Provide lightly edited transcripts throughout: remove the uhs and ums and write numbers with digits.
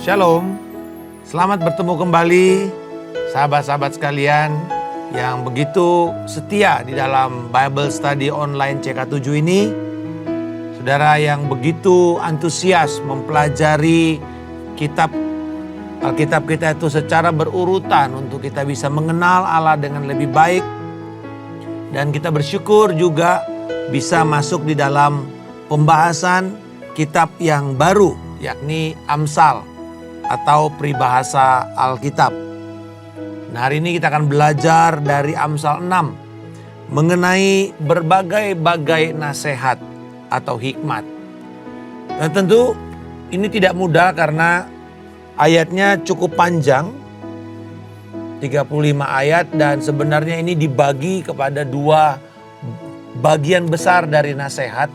Shalom, selamat bertemu kembali sahabat-sahabat sekalian yang begitu setia di dalam Bible Study Online CK7 ini. Saudara yang begitu antusias mempelajari Alkitab kita itu secara berurutan untuk kita bisa mengenal Allah dengan lebih baik. Dan kita bersyukur juga bisa masuk di dalam pembahasan kitab yang baru, yakni Amsal atau peribahasa Alkitab. Nah, hari ini kita akan belajar dari Amsal 6 mengenai berbagai-bagai nasihat atau hikmat. Dan tentu ini tidak mudah karena ayatnya cukup panjang, 35 ayat, dan sebenarnya ini dibagi kepada dua bagian besar dari nasihat.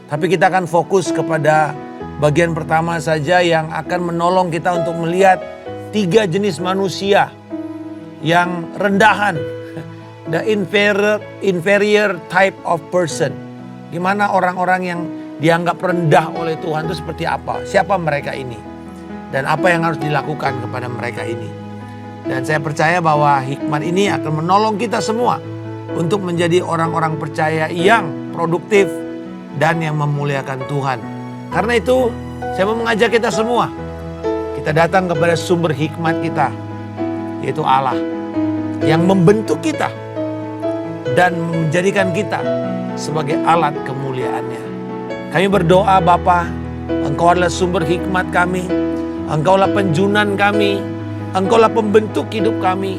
Tapi kita akan fokus kepada bagian pertama saja yang akan menolong kita untuk melihat 3 jenis manusia yang rendahan. The inferior type of person. Gimana orang-orang yang dianggap rendah oleh Tuhan itu seperti apa? Siapa mereka ini? Dan apa yang harus dilakukan kepada mereka ini? Dan saya percaya bahwa hikmat ini akan menolong kita semua untuk menjadi orang-orang percaya yang produktif dan yang memuliakan Tuhan. Karena itu saya mau mengajak kita semua. Kita datang kepada sumber hikmat kita, yaitu Allah. Yang membentuk kita dan menjadikan kita sebagai alat kemuliaannya. Kami berdoa, Bapa, Engkau adalah sumber hikmat kami. Engkaulah penjunan kami. Engkaulah pembentuk hidup kami.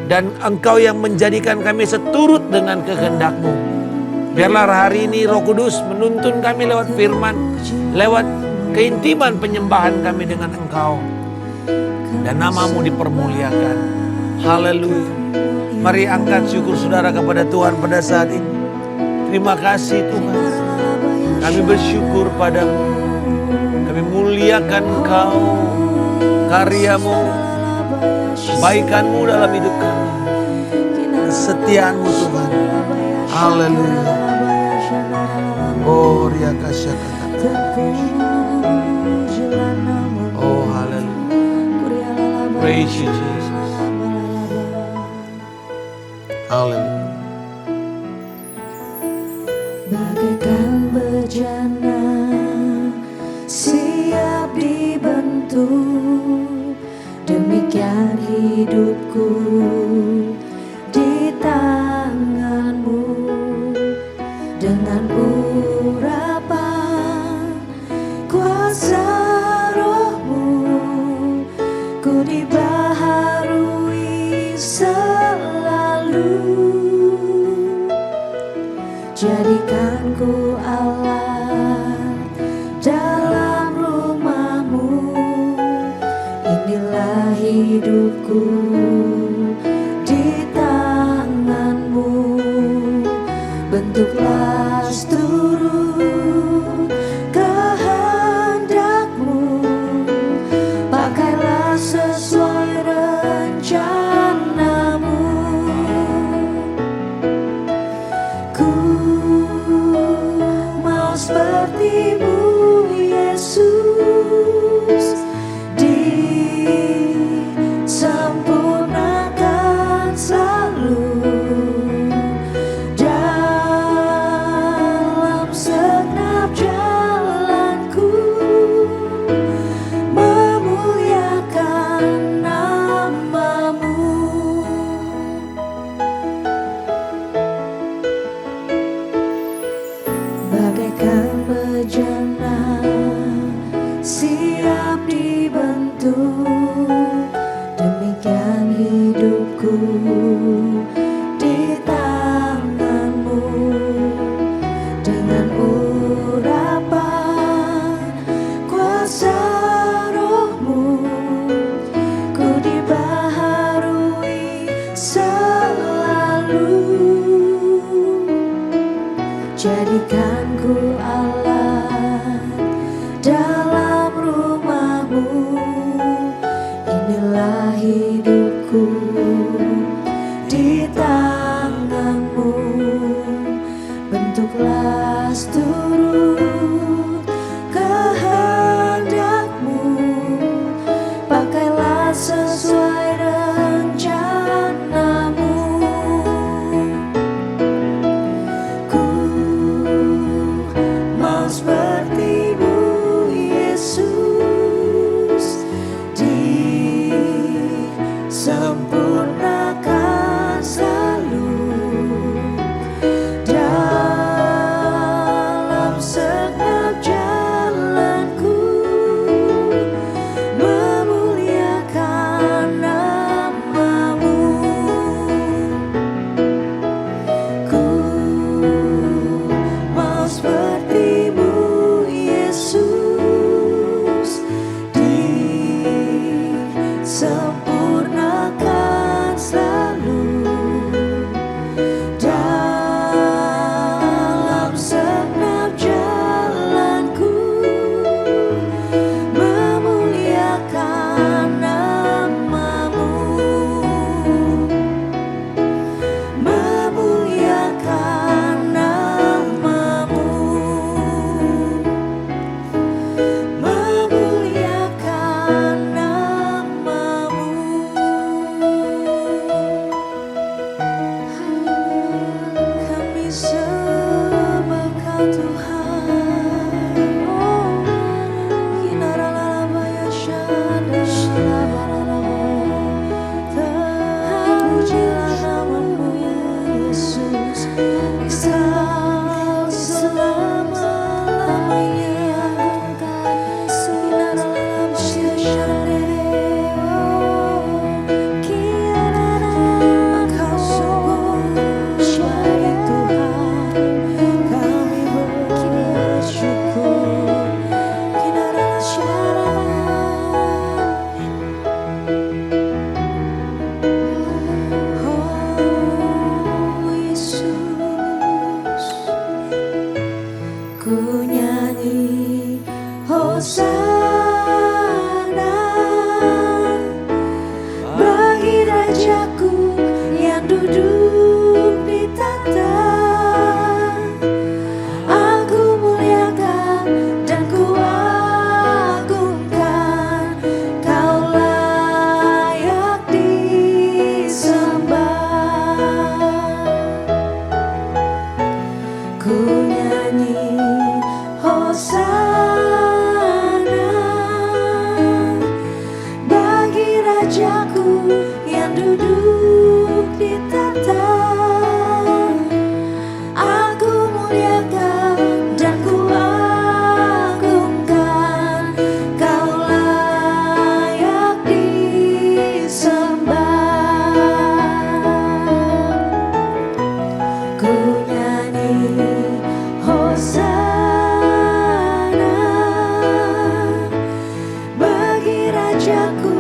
Dan Engkau yang menjadikan kami seturut dengan kehendak-Mu. Biarlah hari ini Roh Kudus menuntun kami lewat firman, lewat keintiman penyembahan kami dengan Engkau. Dan nama-Mu dipermuliakan. Haleluya. Mari angkat syukur saudara kepada Tuhan pada saat ini. Terima kasih Tuhan. Kami bersyukur padamu. Kami muliakan Engkau. Karya-Mu, kebaikan-Mu dalam hidup kami. Kesetiaan-Mu Tuhan. Haleluya. Oh, oh, haleluya. Praise you, Jesus. Haleluya. Bagaikan bejana siap dibentuk, demikian hidupku di tangan-Mu. Dengan urapan kuasa Roh-Mu, ku dibaharui selalu. Jadikan ku Allah dalam rumah-Mu. Inilah hidupku di tangan-Mu. Bentuklah seturut kehendak-Mu. Pakailah sesuai rencana-Mu. Ku mau seperti-Mu, Yesus, disempurnakan selalu. Dalam segenap jalanku, memuliakan nama-Mu. Bagaikan bejana siap dibentuk, demikian hidupku di tangan-Mu. Dengan urapan kuasa Roh-Mu, ku dibaharui selalu. Jadikan ku Allah dalam rumah-Mu. Inilah hidupku di tangan-Mu. Bentuklah seturut kehendak-Mu. Hosana bagi Rajaku yang duduk di tahta. Aku muliakan dan ku agungkan, Kau layak disembah. Ku nyanyi Hosana bagi Rajaku yang duduk di tahta. Aku muliakan dan ku agungkan, Kau layak disembah. Ku nyanyi Hosana bagi Rajaku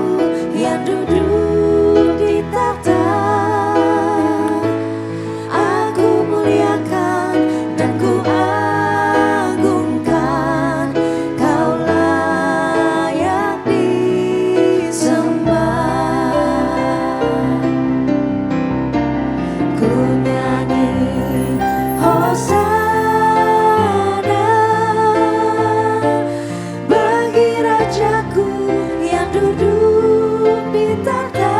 yang duduk di tahta. Aku muliakan dan ku agungkan, Kau layak disembah. Ku nyanyi Hosana bagi Rajaku yang duduk di tahta.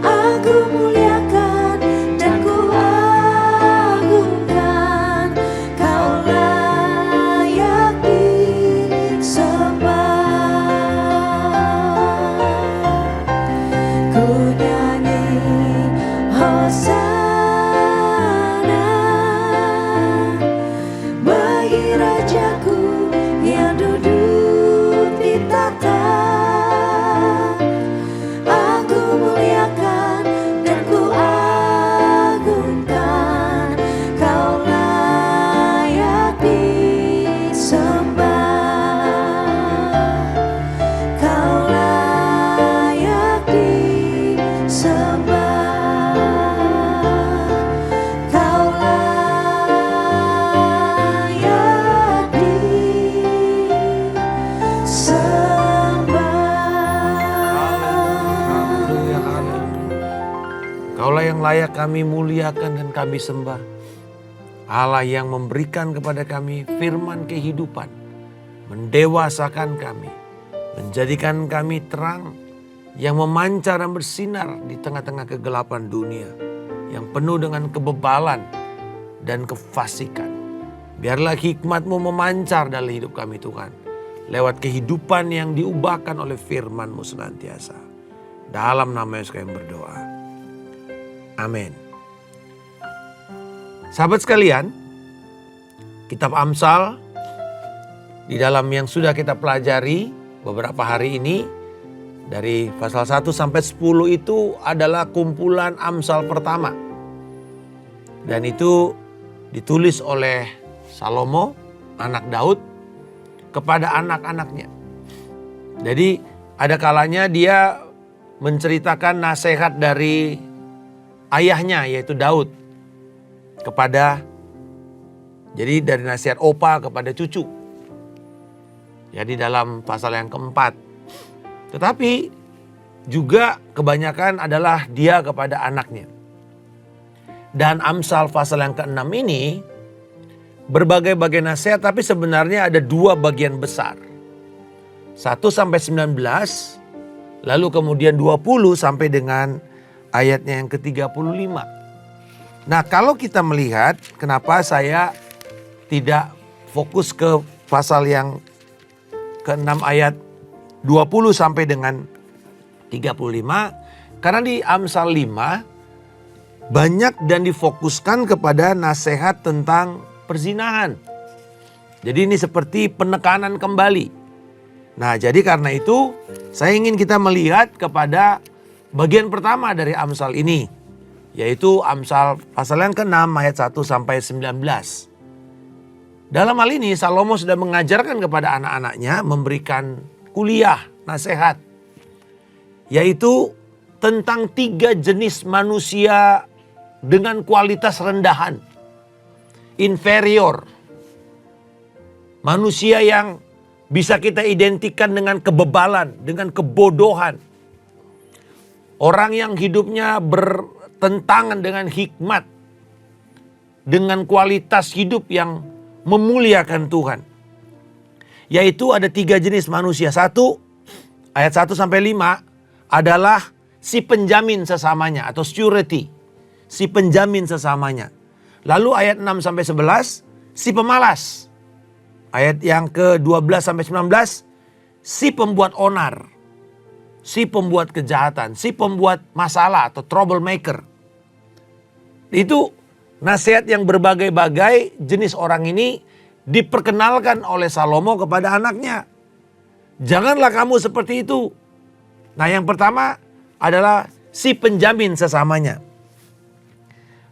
Aku muliakan dan ku agungkan, Kau layak disembah. Ku nyanyi Hosana bagi Rajaku yang duduk di tahta. Aku muliakan dan ku agungkan, Kau layak disembah. Kau layak disembah. Kau layak Haleluya, haleluya. Kaulah yang layak kami muliakan dan kami sembah. Allah yang memberikan kepada kami firman kehidupan, mendewasakan kami, menjadikan kami terang yang memancar dan bersinar di tengah-tengah kegelapan dunia yang penuh dengan kebebalan dan kefasikan. Biarlah hikmat-Mu memancar dalam hidup kami Tuhan, lewat kehidupan yang diubahkan oleh firman-Mu senantiasa. Dalam nama Yesus kami berdoa. Amin. Sahabat sekalian, kitab Amsal di dalam yang sudah kita pelajari beberapa hari ini, dari pasal 1 sampai 10 itu adalah kumpulan Amsal pertama. Dan itu ditulis oleh Salomo, anak Daud, kepada anak-anaknya. Jadi ada kalanya dia menceritakan nasihat dari ayahnya, yaitu Daud, kepada, jadi dari nasihat opa kepada cucu. Jadi dalam pasal yang keempat. Tetapi juga kebanyakan adalah dia kepada anaknya. Dan Amsal pasal yang ke-6 ini berbagai-bagai nasihat, tapi sebenarnya ada dua bagian besar. 1 sampai 19, lalu kemudian 20 sampai dengan ayatnya yang ke-35. Nah, kalau kita melihat kenapa saya tidak fokus ke pasal yang ke-6 ayat 20 sampai dengan 35, karena di Amsal 5 banyak dan difokuskan kepada nasihat tentang perzinahan. Jadi ini seperti penekanan kembali. Nah, jadi karena itu saya ingin kita melihat kepada bagian pertama dari Amsal ini, yaitu Amsal pasal yang ke-6 ayat 1 sampai 19. Dalam hal ini Salomo sudah mengajarkan kepada anak-anaknya, memberikan kuliah nasihat, yaitu tentang 3 jenis manusia dengan kualitas rendahan, inferior. Manusia yang bisa kita identikan dengan kebebalan, dengan kebodohan. Orang yang hidupnya bertentangan dengan hikmat, dengan kualitas hidup yang memuliakan Tuhan. Yaitu ada 3 jenis manusia. 1, ayat 1 sampai 5 adalah si penjamin sesamanya atau surety. Si penjamin sesamanya. Lalu ayat 6 sampai 11 si pemalas. Ayat yang ke-12 sampai 19 si pembuat onar. Si pembuat kejahatan, si pembuat masalah atau troublemaker. Itu nasihat yang berbagai-bagai jenis orang ini diperkenalkan oleh Salomo kepada anaknya. Janganlah kamu seperti itu. Nah, yang pertama adalah si penjamin sesamanya.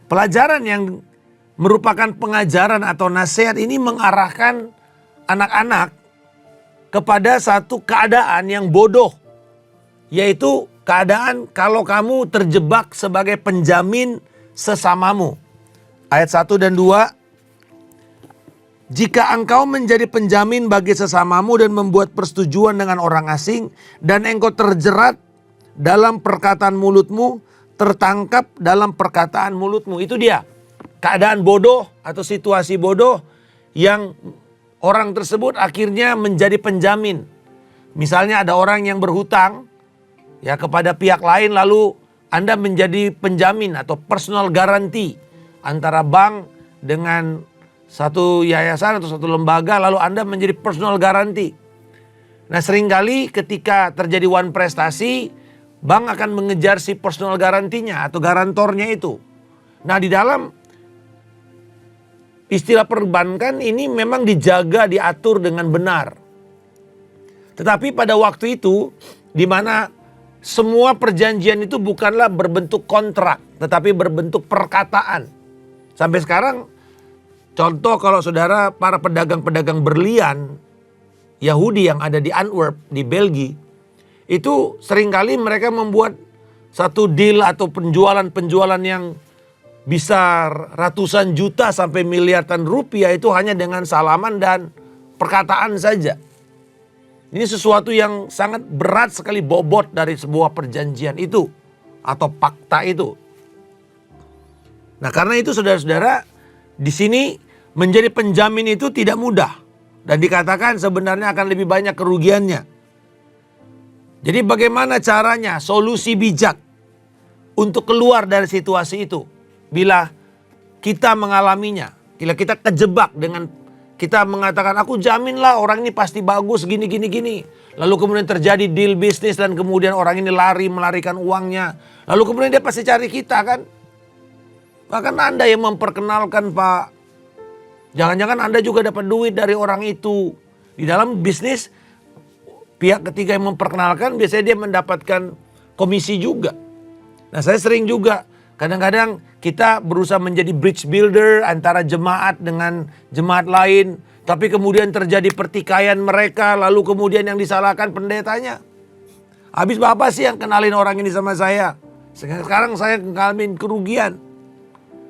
Pelajaran yang merupakan pengajaran atau nasihat ini mengarahkan anak-anak kepada satu keadaan yang bodoh. Yaitu keadaan kalau kamu terjebak sebagai penjamin sesamamu. Ayat 1 dan 2. Jika engkau menjadi penjamin bagi sesamamu dan membuat persetujuan dengan orang asing, dan engkau terjerat dalam perkataan mulutmu, tertangkap dalam perkataan mulutmu. Itu dia. Keadaan bodoh atau situasi bodoh yang orang tersebut akhirnya menjadi penjamin. Misalnya ada orang yang berhutang ya kepada pihak lain, lalu Anda menjadi penjamin atau personal guarantee antara bank dengan satu yayasan atau satu lembaga, lalu Anda menjadi personal guarantee. Nah, seringkali ketika terjadi one prestasi, bank akan mengejar si personal guarantee-nya atau garantornya itu. Nah, di dalam istilah perbankan ini memang dijaga, diatur dengan benar. Tetapi pada waktu itu, di mana semua perjanjian itu bukanlah berbentuk kontrak, tetapi berbentuk perkataan. Sampai sekarang, contoh kalau saudara para pedagang-pedagang berlian Yahudi yang ada di Antwerp, di Belgia, itu seringkali mereka membuat satu deal atau penjualan-penjualan yang bisa ratusan juta sampai miliaran rupiah itu hanya dengan salaman dan perkataan saja. Ini sesuatu yang sangat berat sekali bobot dari sebuah perjanjian itu atau fakta itu. Nah, karena itu saudara-saudara, di sini menjadi penjamin itu tidak mudah dan dikatakan sebenarnya akan lebih banyak kerugiannya. Jadi bagaimana caranya, solusi bijak untuk keluar dari situasi itu? Bila kita mengalaminya, bila kita kejebak dengan kita mengatakan aku jaminlah orang ini pasti bagus gini. Lalu kemudian terjadi deal bisnis dan kemudian orang ini melarikan uangnya. Lalu kemudian dia pasti cari kita kan. Bahkan Anda yang memperkenalkan Pak. Jangan-jangan Anda juga dapat duit dari orang itu. Di dalam bisnis pihak ketiga yang memperkenalkan biasanya dia mendapatkan komisi juga. Nah, saya sering juga kadang-kadang kita berusaha menjadi bridge builder antara jemaat dengan jemaat lain. Tapi kemudian terjadi pertikaian mereka. Lalu kemudian yang disalahkan pendetanya. Habis Bapak sih yang kenalin orang ini sama saya. Sekarang saya ngalamin kerugian.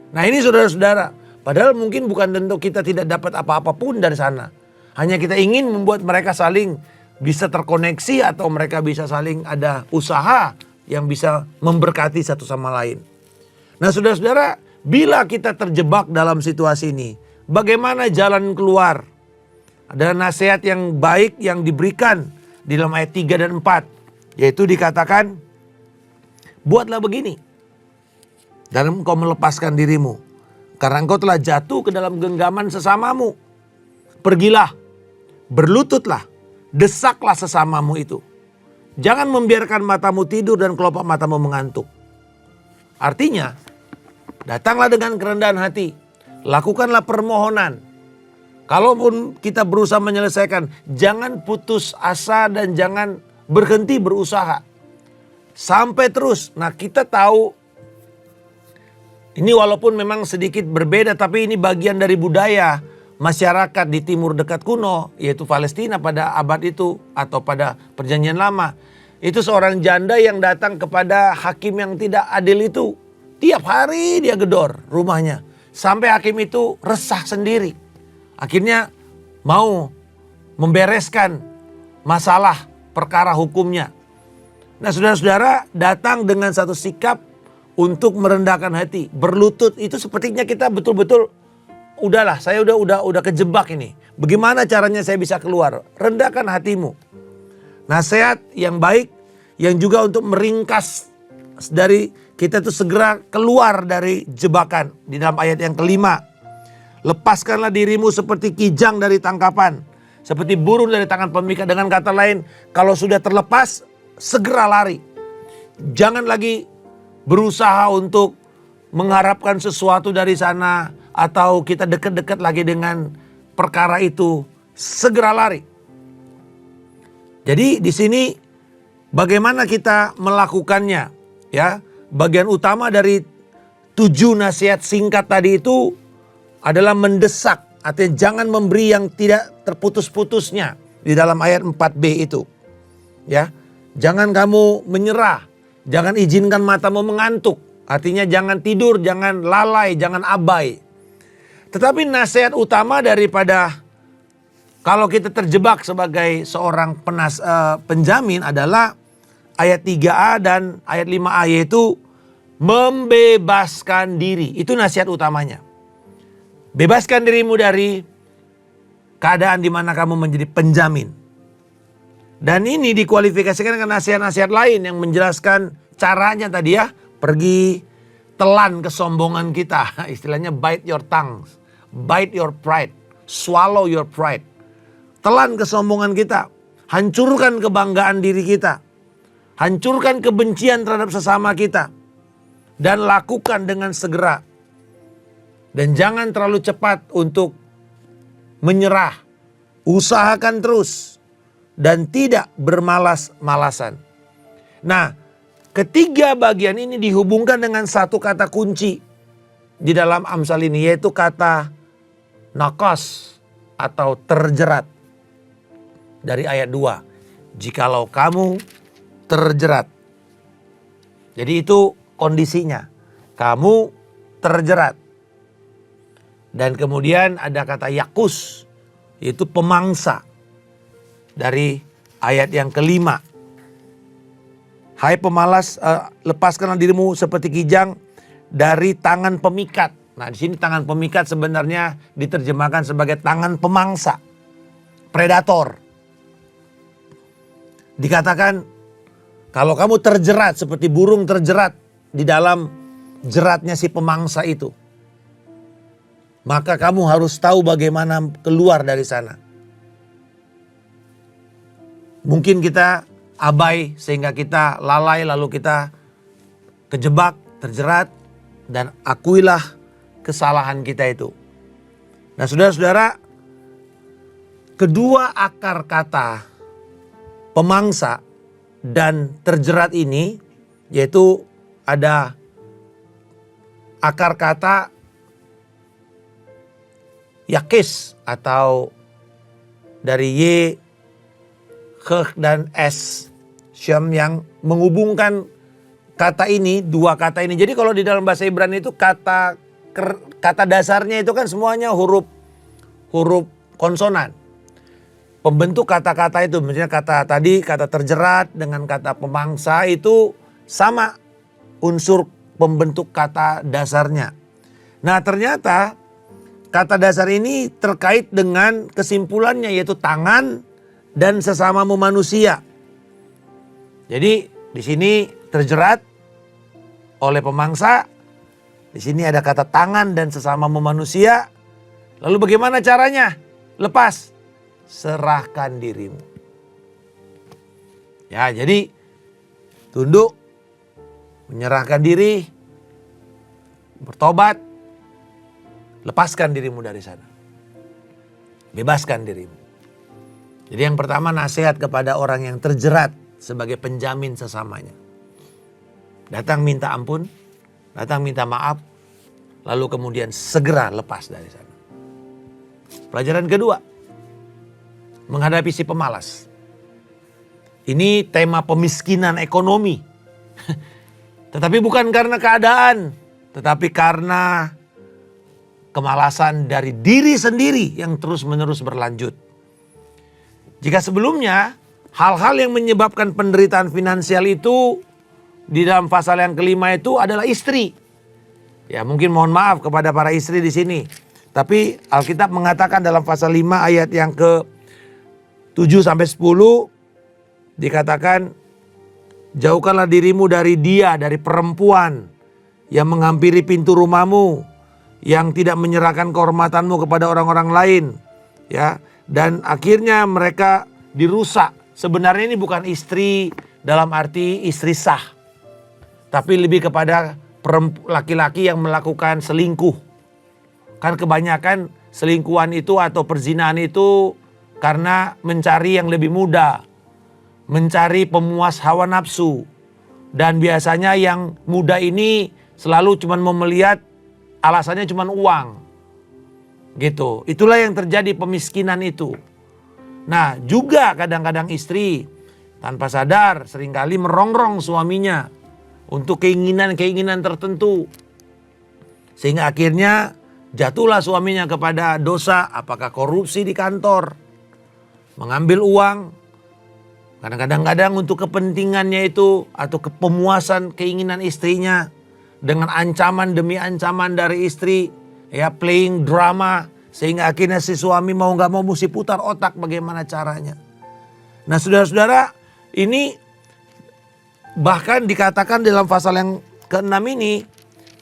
Nah, ini saudara-saudara. Padahal mungkin bukan tentu kita tidak dapat apa-apa pun dari sana. Hanya kita ingin membuat mereka saling bisa terkoneksi atau mereka bisa saling ada usaha yang bisa memberkati satu sama lain. Nah, saudara-saudara, bila kita terjebak dalam situasi ini, bagaimana jalan keluar? Ada nasihat yang baik yang diberikan di dalam ayat 3 dan 4. Yaitu dikatakan, buatlah begini. Dan engkau melepaskan dirimu. Karena engkau telah jatuh ke dalam genggaman sesamamu. Pergilah, berlututlah, desaklah sesamamu itu. Jangan membiarkan matamu tidur dan kelopak matamu mengantuk. Artinya, datanglah dengan kerendahan hati. Lakukanlah permohonan. Kalaupun kita berusaha menyelesaikan, jangan putus asa dan jangan berhenti berusaha. Sampai terus. Nah, kita tahu ini walaupun memang sedikit berbeda, tapi ini bagian dari budaya masyarakat di timur dekat kuno, yaitu Palestina pada abad itu atau pada perjanjian lama. Itu seorang janda yang datang kepada hakim yang tidak adil itu. Tiap hari dia gedor rumahnya. Sampai hakim itu resah sendiri. Akhirnya mau membereskan masalah perkara hukumnya. Nah saudara-saudara, datang dengan satu sikap untuk merendahkan hati, berlutut, itu sepertinya kita betul-betul udahlah, saya udah kejebak ini. Bagaimana caranya saya bisa keluar? Rendahkan hatimu. Nasihat yang baik yang juga untuk meringkas dari kita itu segera keluar dari jebakan di dalam ayat yang kelima. Lepaskanlah dirimu seperti kijang dari tangkapan, seperti burung dari tangan pemikat. Dengan kata lain, kalau sudah terlepas, segera lari. Jangan lagi berusaha untuk mengharapkan sesuatu dari sana atau kita dekat-dekat lagi dengan perkara itu. Segera lari. Jadi di sini bagaimana kita melakukannya? Ya, bagian utama dari 7 nasihat singkat tadi itu adalah mendesak. Artinya jangan memberi yang tidak terputus-putusnya di dalam ayat 4b itu. Ya, jangan kamu menyerah, jangan izinkan matamu mengantuk. Artinya jangan tidur, jangan lalai, jangan abai. Tetapi nasihat utama daripada kalau kita terjebak sebagai seorang penjamin adalah ayat 3a dan ayat 5a, yaitu membebaskan diri. Itu nasihat utamanya. Bebaskan dirimu dari keadaan di mana kamu menjadi penjamin. Dan ini dikualifikasikan dengan nasihat-nasihat lain yang menjelaskan caranya tadi ya. Pergi telan kesombongan kita. Istilahnya bite your tongue, bite your pride, swallow your pride. Telan kesombongan kita. Hancurkan kebanggaan diri kita. Hancurkan kebencian terhadap sesama kita. Dan lakukan dengan segera. Dan jangan terlalu cepat untuk menyerah. Usahakan terus. Dan tidak bermalas-malasan. Nah, ketiga bagian ini dihubungkan dengan satu kata kunci di dalam Amsal ini, yaitu kata nakos atau terjerat. Dari ayat 2. Jikalau kamu terjerat. Jadi itu kondisinya. Kamu terjerat. Dan kemudian ada kata yakus, yaitu pemangsa. Dari ayat yang kelima. Hai pemalas, lepaskanlah dirimu seperti kijang dari tangan pemikat. Nah, di sini tangan pemikat sebenarnya diterjemahkan sebagai tangan pemangsa, predator. Dikatakan kalau kamu terjerat seperti burung terjerat di dalam jeratnya si pemangsa itu, maka kamu harus tahu bagaimana keluar dari sana. Mungkin kita abai sehingga kita lalai, lalu kita kejebak, terjerat, dan akuilah kesalahan kita itu. Nah saudara-saudara, kedua akar kata pemangsa dan terjerat ini, yaitu ada akar kata yakis atau dari Y, H dan S, syam, yang menghubungkan kata ini, dua kata ini. Jadi kalau di dalam bahasa Ibrani itu kata dasarnya itu kan semuanya huruf konsonan. Pembentuk kata-kata itu, misalnya kata tadi, kata terjerat dengan kata pemangsa itu sama unsur pembentuk kata dasarnya. Nah ternyata kata dasar ini terkait dengan kesimpulannya, yaitu tangan dan sesamamu manusia. Jadi di sini terjerat oleh pemangsa, di sini ada kata tangan dan sesamamu manusia. Lalu bagaimana caranya? Lepas. Serahkan dirimu. Ya, jadi tunduk, menyerahkan diri, bertobat, lepaskan dirimu dari sana. Bebaskan dirimu. Jadi yang pertama, nasihat kepada orang yang terjerat sebagai penjamin sesamanya. Datang minta ampun, datang minta maaf, lalu kemudian segera lepas dari sana. Pelajaran kedua, menghadapi si pemalas. Ini tema pemiskinan ekonomi. Tetapi bukan karena keadaan, tetapi karena kemalasan dari diri sendiri yang terus-menerus berlanjut. Jika sebelumnya hal-hal yang menyebabkan penderitaan finansial itu di dalam pasal yang kelima itu adalah istri. Ya, mungkin mohon maaf kepada para istri di sini. Tapi Alkitab mengatakan dalam pasal 5 ayat yang ke-7 sampai 10 dikatakan, jauhkanlah dirimu dari dia, dari perempuan yang menghampiri pintu rumahmu, yang tidak menyerahkan kehormatanmu kepada orang-orang lain, ya. Dan akhirnya mereka dirusak. Sebenarnya ini bukan istri dalam arti istri sah, tapi lebih kepada laki-laki yang melakukan selingkuh. Kan kebanyakan selingkuhan itu atau perzinahan itu karena mencari yang lebih mudah, mencari pemuas hawa nafsu. Dan biasanya yang muda ini selalu cuma mau melihat, alasannya cuma uang. Gitu. Itulah yang terjadi, pemiskinan itu. Nah, juga kadang-kadang istri tanpa sadar seringkali merongrong suaminya untuk keinginan-keinginan tertentu. Sehingga akhirnya jatuhlah suaminya kepada dosa, apakah korupsi di kantor, mengambil uang, kadang-kadang untuk kepentingannya itu atau pemuasan keinginan istrinya dengan ancaman demi ancaman dari istri, ya, playing drama, sehingga akhirnya si suami mau gak mau mesti putar otak bagaimana caranya. Nah, saudara-saudara, ini bahkan dikatakan dalam pasal yang ke-6 ini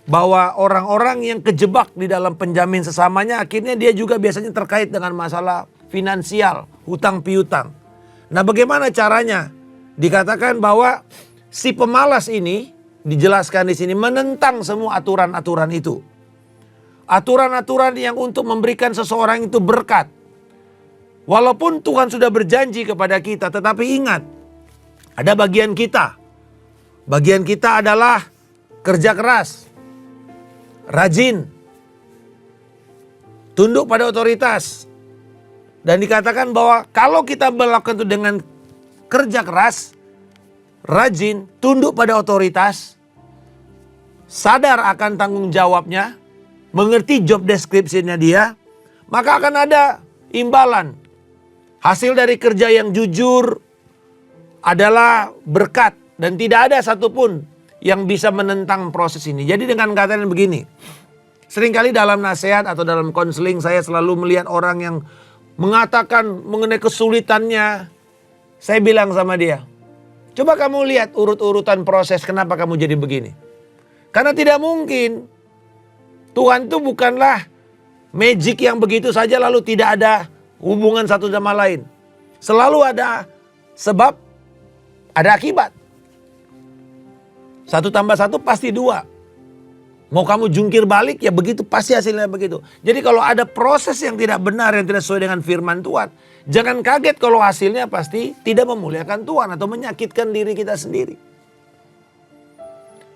bahwa orang-orang yang kejebak di dalam penjamin sesamanya akhirnya dia juga biasanya terkait dengan masalah finansial, hutang piutang. Nah, bagaimana caranya? Dikatakan bahwa si pemalas ini dijelaskan di sini menentang semua aturan-aturan itu. Aturan-aturan yang untuk memberikan seseorang itu berkat. Walaupun Tuhan sudah berjanji kepada kita, tetapi ingat, ada bagian kita. Bagian kita adalah kerja keras, rajin, tunduk pada otoritas. Dan dikatakan bahwa kalau kita melakukan itu dengan kerja keras, rajin, tunduk pada otoritas, sadar akan tanggung jawabnya, mengerti job description-nya dia, maka akan ada imbalan. Hasil dari kerja yang jujur adalah berkat dan tidak ada satupun yang bisa menentang proses ini. Jadi dengan kata yang begini, seringkali dalam nasihat atau dalam konseling saya selalu melihat orang yang mengatakan mengenai kesulitannya. Saya bilang sama dia, coba kamu lihat urut-urutan proses kenapa kamu jadi begini. Karena tidak mungkin, Tuhan itu bukanlah magic yang begitu saja lalu tidak ada hubungan satu sama lain. Selalu ada sebab, ada akibat. 1 tambah 1 pasti 2. Mau kamu jungkir balik ya begitu, pasti hasilnya begitu. Jadi kalau ada proses yang tidak benar, yang tidak sesuai dengan firman Tuhan, jangan kaget kalau hasilnya pasti tidak memuliakan Tuhan atau menyakitkan diri kita sendiri.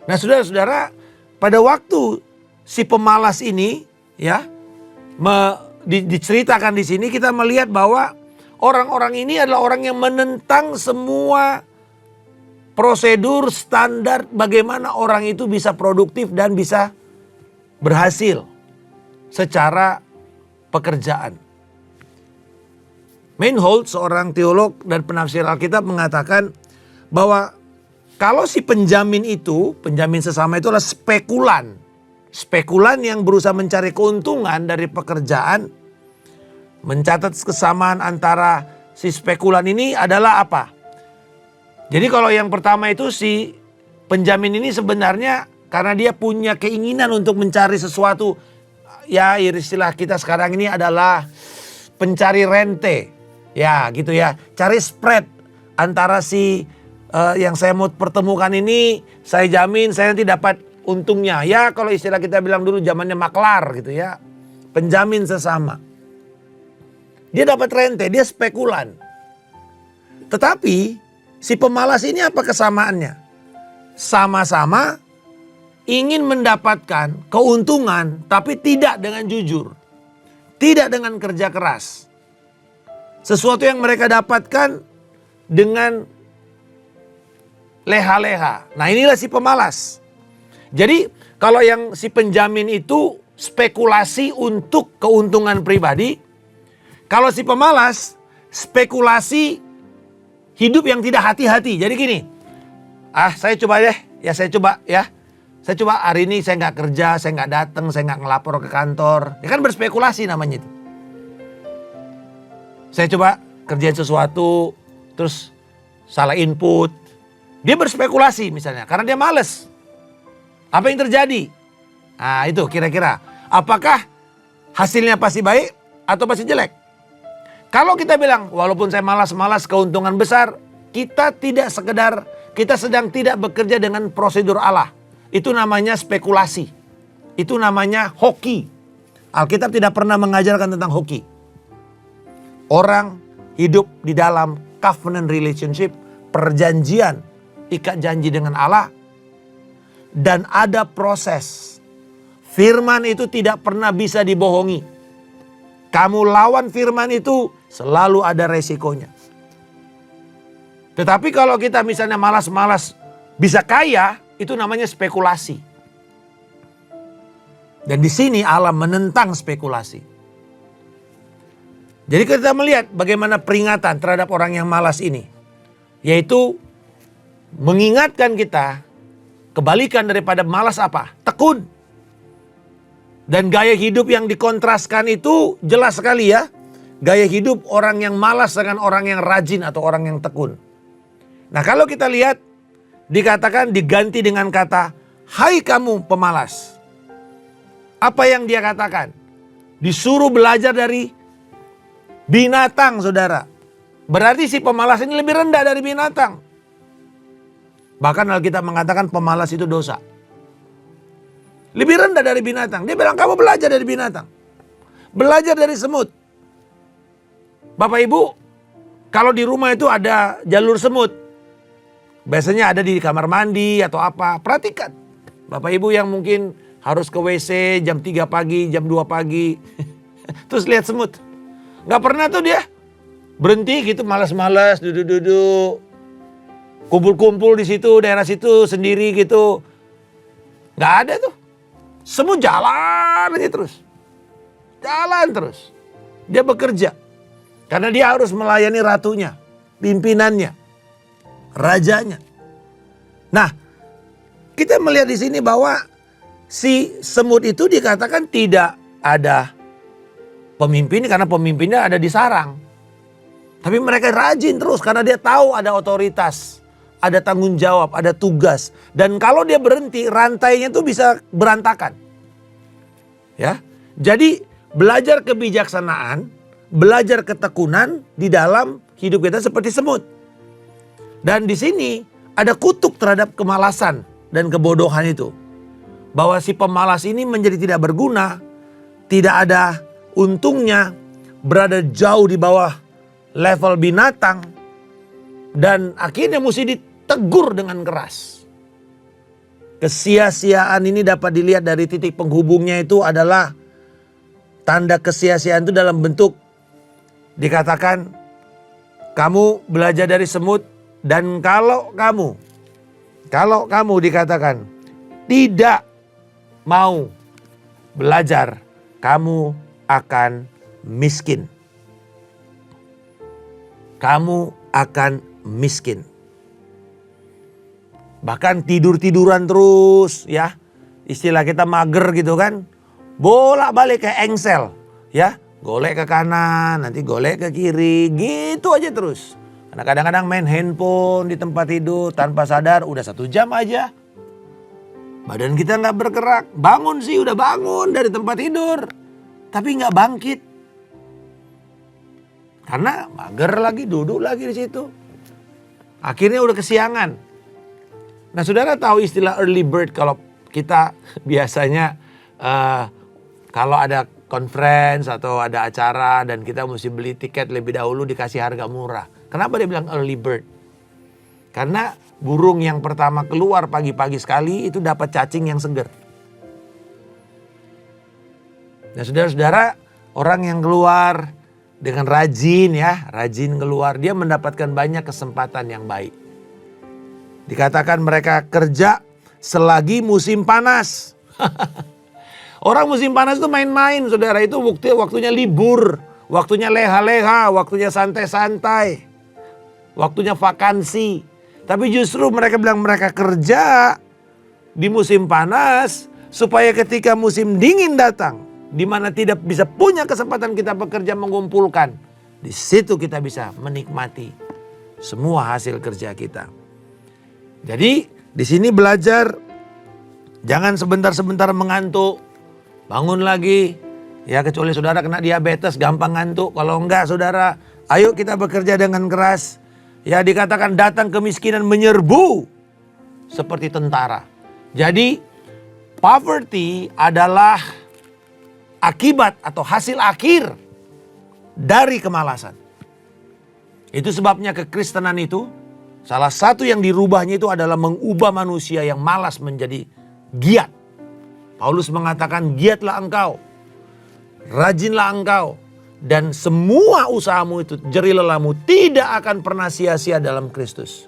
Nah, saudara-saudara, pada waktu si pemalas ini ya diceritakan di sini, kita melihat bahwa orang-orang ini adalah orang yang menentang semua prosedur standar bagaimana orang itu bisa produktif dan bisa berhasil secara pekerjaan. Meinhold, seorang teolog dan penafsir Alkitab, mengatakan bahwa kalau si penjamin itu, penjamin sesama itu adalah spekulan. Spekulan yang berusaha mencari keuntungan dari pekerjaan. Mencatat kesamaan antara si spekulan ini adalah apa? Jadi kalau yang pertama itu si penjamin ini sebenarnya karena dia punya keinginan untuk mencari sesuatu. Ya, istilah kita sekarang ini adalah pencari rente. Ya gitu ya, cari spread antara si yang saya mau pertemukan ini, saya jamin saya nanti dapat untungnya. Ya kalau istilah kita bilang dulu zamannya maklar gitu ya. Penjamin sesama. Dia dapat rente, dia spekulan. Tetapi si pemalas ini apa kesamaannya? Sama-sama ingin mendapatkan keuntungan tapi tidak dengan jujur. Tidak dengan kerja keras. Sesuatu yang mereka dapatkan dengan leha-leha. Nah, inilah si pemalas. Jadi kalau yang si penjamin itu spekulasi untuk keuntungan pribadi. Kalau si pemalas, spekulasi hidup yang tidak hati-hati. Jadi gini, saya coba deh, saya coba hari ini saya nggak kerja, saya nggak datang, saya nggak ngelapor ke kantor. Ya kan berspekulasi namanya itu. Saya coba kerjain sesuatu, terus salah input. Dia berspekulasi misalnya, karena dia males. Apa yang terjadi? Nah itu kira-kira, apakah hasilnya pasti baik atau pasti jelek? Kalau kita bilang, walaupun saya malas-malas keuntungan besar, kita sedang tidak bekerja dengan prosedur Allah. Itu namanya spekulasi. Itu namanya hoki. Alkitab tidak pernah mengajarkan tentang hoki. Orang hidup di dalam covenant relationship, perjanjian, ikat janji dengan Allah, dan ada proses. Firman itu tidak pernah bisa dibohongi. Kamu lawan firman itu selalu ada resikonya. Tetapi kalau kita misalnya malas-malas bisa kaya, itu namanya spekulasi. Dan di sini Allah menentang spekulasi. Jadi kita melihat bagaimana peringatan terhadap orang yang malas ini. Yaitu mengingatkan kita, kebalikan daripada malas apa? Tekun. Dan gaya hidup yang dikontraskan itu jelas sekali ya. Gaya hidup orang yang malas dengan orang yang rajin atau orang yang tekun. Nah kalau kita lihat, dikatakan diganti dengan kata, hai kamu pemalas. Apa yang dia katakan? Disuruh belajar dari binatang, saudara. Berarti si pemalas ini lebih rendah dari binatang. Bahkan Alkitab mengatakan pemalas itu dosa. Lebih rendah dari binatang. Dia bilang kamu belajar dari binatang. Belajar dari semut. Bapak Ibu, kalau di rumah itu ada jalur semut. Biasanya ada di kamar mandi atau apa. Perhatikan. Bapak Ibu yang mungkin harus ke WC jam 3 pagi, jam 2 pagi. Terus lihat semut. Gak pernah tuh dia berhenti gitu malas-malas duduk-duduk. Kumpul-kumpul di situ, daerah situ sendiri gitu. Gak ada tuh. Semut jalan aja terus. Jalan terus. Dia bekerja. Karena dia harus melayani ratunya, pimpinannya, rajanya. Nah, kita melihat di sini bahwa si semut itu dikatakan tidak ada pemimpin karena pemimpinnya ada di sarang. Tapi mereka rajin terus karena dia tahu ada otoritas, ada tanggung jawab, ada tugas. Dan kalau dia berhenti, rantainya tuh bisa berantakan. Ya. Jadi belajar kebijaksanaan, belajar ketekunan di dalam hidup kita seperti semut. Dan di sini ada kutuk terhadap kemalasan dan kebodohan itu. Bahwa si pemalas ini menjadi tidak berguna, tidak ada untungnya, berada jauh di bawah level binatang, dan akhirnya mesti ditegur dengan keras. Kesia-siaan ini dapat dilihat dari titik penghubungnya itu adalah tanda kesia-siaan itu dalam bentuk dikatakan kamu belajar dari semut, dan kalau kamu dikatakan tidak mau belajar, kamu akan miskin. Kamu akan miskin. Bahkan tidur-tiduran terus ya. Istilah kita mager gitu kan. Bolak-balik kayak engsel ya. Golek ke kanan, nanti golek ke kiri, gitu aja terus. Karena kadang-kadang main handphone di tempat tidur tanpa sadar udah 1 jam aja. Badan kita gak bergerak. Bangun sih udah bangun dari tempat tidur. Tapi gak bangkit. Karena mager lagi, duduk lagi di situ. Akhirnya udah kesiangan. Nah saudara tahu istilah early bird kalau kita biasanya kalau ada conference atau ada acara dan kita mesti beli tiket lebih dahulu dikasih harga murah. Kenapa dia bilang early bird? Karena burung yang pertama keluar pagi-pagi sekali itu dapat cacing yang segar. Nah saudara-saudara, orang yang keluar dengan rajin keluar, dia mendapatkan banyak kesempatan yang baik. Dikatakan mereka kerja selagi musim panas. Orang musim panas itu main-main, saudara. Itu waktunya libur, waktunya leha-leha, waktunya santai-santai, waktunya vakansi. Tapi justru mereka bilang mereka kerja di musim panas supaya ketika musim dingin datang, di mana tidak bisa punya kesempatan kita bekerja mengumpulkan, di situ kita bisa menikmati semua hasil kerja kita. Jadi di sini belajar jangan sebentar-sebentar mengantuk, bangun lagi. Ya kecuali saudara kena diabetes gampang ngantuk. Kalau enggak saudara, ayo kita bekerja dengan keras. Ya dikatakan datang kemiskinan menyerbu seperti tentara. Jadi poverty adalah akibat atau hasil akhir dari kemalasan. Itu sebabnya kekristenan itu salah satu yang dirubahnya itu adalah mengubah manusia yang malas menjadi giat. Paulus mengatakan giatlah engkau, rajinlah engkau, dan semua usahamu itu, jerih lelahmu tidak akan pernah sia-sia dalam Kristus.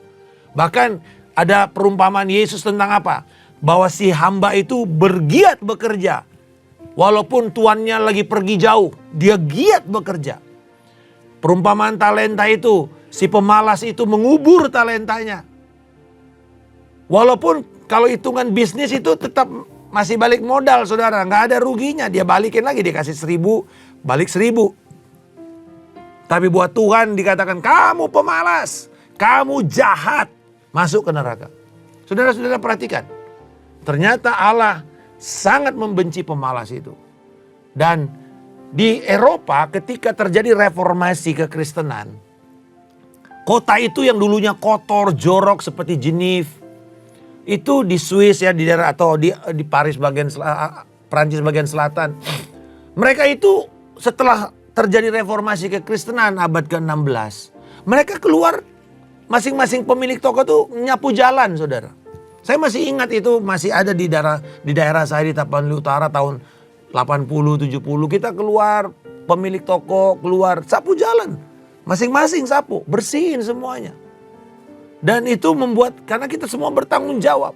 Bahkan ada perumpamaan Yesus tentang apa? Bahwa si hamba itu bergiat bekerja. Walaupun tuannya lagi pergi jauh, dia giat bekerja. Perumpamaan talenta itu, si pemalas itu mengubur talentanya. Walaupun kalau hitungan bisnis itu tetap masih balik modal saudara, nggak ada ruginya. Dia balikin lagi, dikasih 1.000, balik 1.000. Tapi buat Tuhan dikatakan kamu pemalas, kamu jahat, masuk ke neraka. Saudara-saudara perhatikan, ternyata Allah sangat membenci pemalas itu. Dan di Eropa ketika terjadi reformasi kekristenan, kota itu yang dulunya kotor, jorok seperti Geneva, itu di Swiss ya, di daerah atau di Paris bagian Prancis bagian selatan. Mereka itu setelah terjadi reformasi kekristenan abad ke-16, mereka keluar masing-masing pemilik toko tuh nyapu jalan, saudara. Saya masih ingat itu masih ada di daerah saya di Tapanuli Utara tahun 80-70. Kita keluar, pemilik toko keluar, sapu jalan. Masing-masing sapu, bersihin semuanya. Dan itu membuat, karena kita semua bertanggung jawab.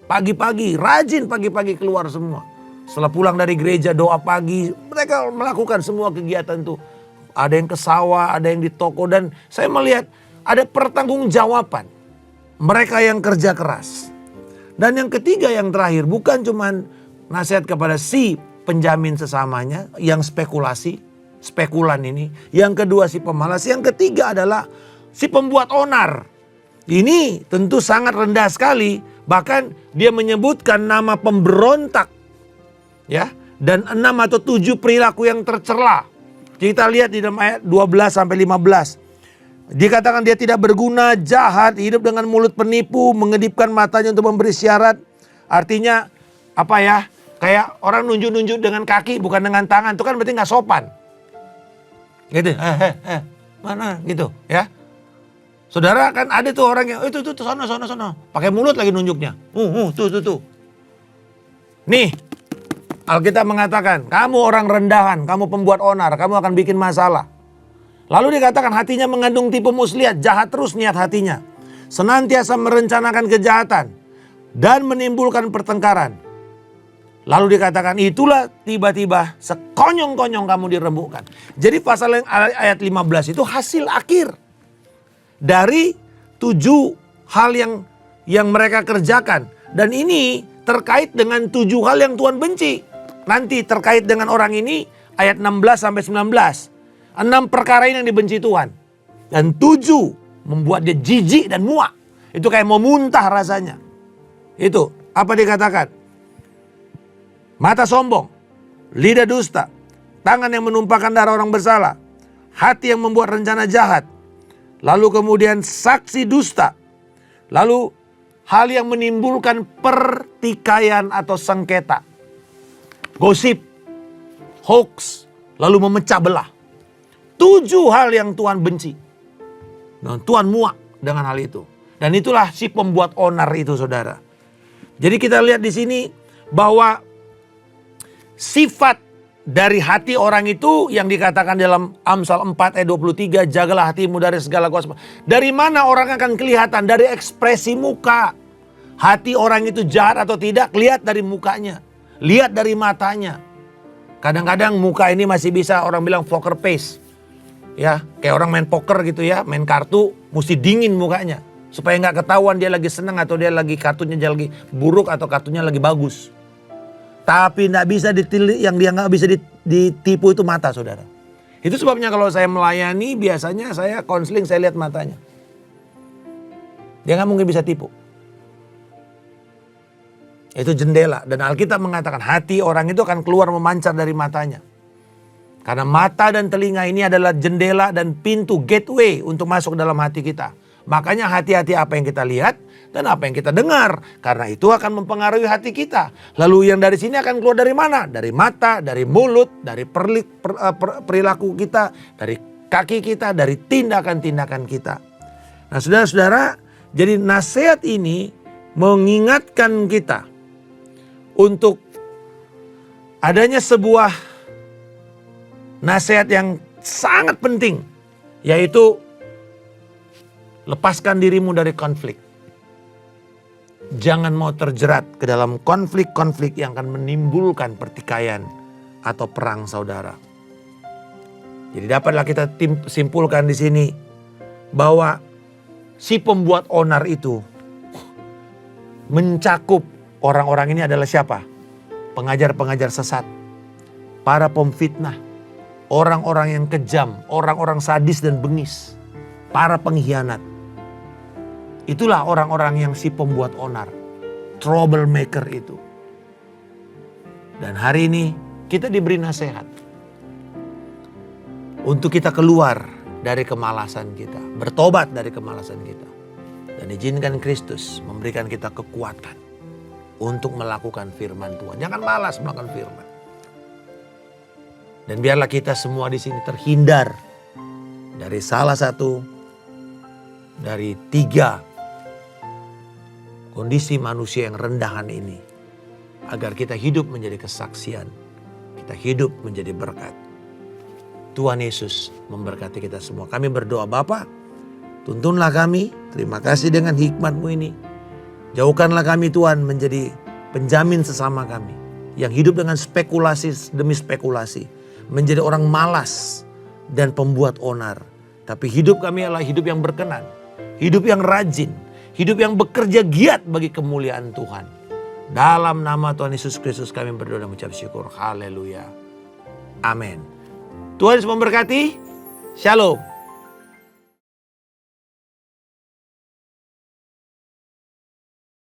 Pagi-pagi, rajin pagi-pagi keluar semua. Setelah pulang dari gereja, doa pagi, mereka melakukan semua kegiatan itu. Ada yang ke sawah, ada yang di toko, dan saya melihat ada pertanggungjawaban. Mereka yang kerja keras. Dan yang ketiga yang terakhir, bukan cuma nasihat kepada si penjamin sesamanya yang spekulan ini. Yang kedua si pemalas, yang ketiga adalah si pembuat onar. Ini tentu sangat rendah sekali, bahkan dia menyebutkan nama pemberontak. Ya, dan 6 atau 7 perilaku yang tercela. Kita lihat di dalam ayat 12 sampai 15. Dikatakan dia tidak berguna, jahat, hidup dengan mulut penipu, mengedipkan matanya untuk memberi syarat. Artinya apa ya? Kayak orang nunjuk-nunjuk dengan kaki bukan dengan tangan, itu kan berarti nggak sopan. Gitu, mana gitu ya. Saudara kan ada tuh orang yang itu sono. Pakai mulut lagi nunjuknya. Tuh. Nih, Alkitab mengatakan, kamu orang rendahan, kamu pembuat onar, kamu akan bikin masalah. Lalu dikatakan hatinya mengandung tipu muslihat, jahat terus niat hatinya. Senantiasa merencanakan kejahatan dan menimbulkan pertengkaran. Lalu dikatakan itulah tiba-tiba sekonyong-konyong kamu dirembukkan. Jadi pasal ayat 15 itu hasil akhir dari 7 hal yang mereka kerjakan. Dan ini terkait dengan 7 hal yang Tuhan benci. Nanti terkait dengan orang ini ayat 16 sampai 19. 6 perkara ini yang dibenci Tuhan. Dan 7 membuat dia jijik dan muak. Itu kayak mau muntah rasanya. Itu apa dikatakan? Mata sombong, lidah dusta, tangan yang menumpahkan darah orang bersalah, hati yang membuat rencana jahat, lalu kemudian saksi dusta, lalu hal yang menimbulkan pertikaian atau sengketa, gosip, hoax, lalu memecah belah. 7 hal yang Tuhan benci. Dan Tuhan muak dengan hal itu. Dan itulah si pembuat onar itu, saudara. Jadi kita lihat di sini bahwa sifat dari hati orang itu yang dikatakan dalam Amsal 4 ayat 23, jagalah hatimu dari segala kuasa. Dari mana orang akan kelihatan? Dari ekspresi muka. Hati orang itu jahat atau tidak, lihat dari mukanya. Lihat dari matanya. Kadang-kadang muka ini masih bisa orang bilang poker face. Ya, kayak orang main poker gitu ya, main kartu mesti dingin mukanya. Supaya nggak ketahuan dia lagi senang atau dia lagi kartunya lagi buruk atau kartunya lagi bagus. Tapi nggak bisa yang dia nggak bisa ditipu itu mata, saudara. Itu sebabnya kalau saya melayani biasanya saya konseling, saya lihat matanya. Dia nggak mungkin bisa tipu. Itu jendela, dan Alkitab mengatakan hati orang itu akan keluar memancar dari matanya. Karena mata dan telinga ini adalah jendela dan pintu gateway untuk masuk dalam hati kita. Makanya hati-hati apa yang kita lihat dan apa yang kita dengar. Karena itu akan mempengaruhi hati kita. Lalu yang dari sini akan keluar dari mana? Dari mata, dari mulut, dari perilaku kita, dari kaki kita, dari tindakan-tindakan kita. Nah, saudara-saudara, jadi nasihat ini mengingatkan kita untuk adanya sebuah nasihat yang sangat penting, yaitu lepaskan dirimu dari konflik. Jangan mau terjerat ke dalam konflik-konflik yang akan menimbulkan pertikaian atau perang, saudara. Jadi dapatlah kita simpulkan di sini bahwa si pembuat onar itu mencakup orang-orang ini adalah siapa? Pengajar-pengajar sesat, para pemfitnah, orang-orang yang kejam, orang-orang sadis dan bengis, para pengkhianat. Itulah orang-orang yang si pembuat onar, troublemaker itu. Dan hari ini kita diberi nasihat untuk kita keluar dari kemalasan kita, bertobat dari kemalasan kita. Dan izinkan Kristus memberikan kita kekuatan untuk melakukan firman Tuhan. Jangan malas melakukan firman. Dan biarlah kita semua di sini terhindar dari salah satu dari 3 kondisi manusia yang rendahan ini. Agar kita hidup menjadi kesaksian. Kita hidup menjadi berkat. Tuhan Yesus memberkati kita semua. Kami berdoa, Bapa, tuntunlah kami. Terima kasih dengan hikmat-Mu ini. Jauhkanlah kami Tuhan menjadi penjamin sesama kami. Yang hidup dengan spekulasi demi spekulasi. Menjadi orang malas dan pembuat onar. Tapi hidup kami adalah hidup yang berkenan. Hidup yang rajin. Hidup yang bekerja giat bagi kemuliaan Tuhan. Dalam nama Tuhan Yesus Kristus kami berdoa dan mengucap syukur. Haleluya. Amin. Tuhan Yesus memberkati. Shalom.